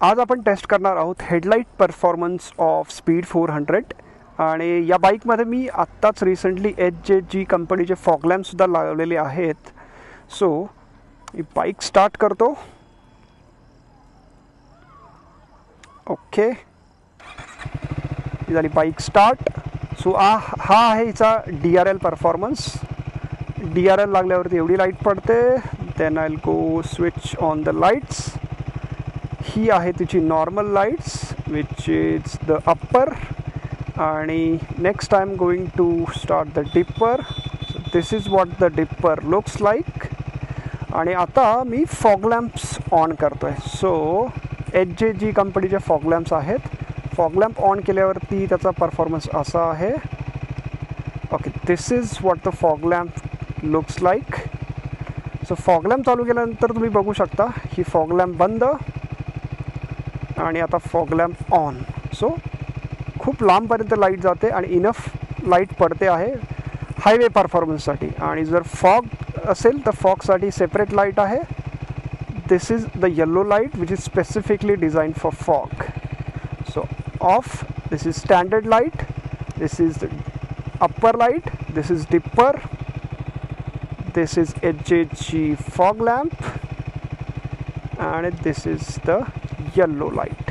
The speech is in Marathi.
आज आपण टेस्ट करणार आहोत हेडलाईट परफॉर्मन्स ऑफ स्पीड 400 आणि या बाईकमध्ये मी आत्ताच रिसेंटली HJG कंपनीचे फॉग लॅम्पसुद्धा लावलेले आहेत. सो ही बाईक स्टार्ट करतो. ओके, झाली बाईक स्टार्ट. सो हा आहे हिचा DRL परफॉर्मन्स. DRL लागल्यावरती एवढी लाईट पडते. Then I will go switch on the lights. ही आहे तिची normal lights which is the upper आणि next I am going to start the dipper. So this is what the dipper looks like. आणि आता मी फॉग लॅम्प्स ऑन करतो आहे. सो HJG कंपनीचे फॉग लॅम्प्स आहेत. फॉग लॅम्प ऑन केल्यावरती त्याचा परफॉर्मन्स असा आहे. Okay, this is what the fog lamp looks like. So fog lamp चालू केल्यानंतर तुम्ही बघू शकता ही फॉग लॅम्प बंद आणि आता फॉग लॅम्प ऑन. सो खूप लांबपर्यंत लाईट जाते आणि इनफ लाईट पडते आहे हायवे परफॉर्मन्ससाठी. आणि जर फॉग असेल तर फॉगसाठी सेपरेट लाईट आहे. This is the yellow light which is specifically design for fog. So off, this is standard light, this is upper light, this is dipper, this is HJG fog lamp and this is the yellow light.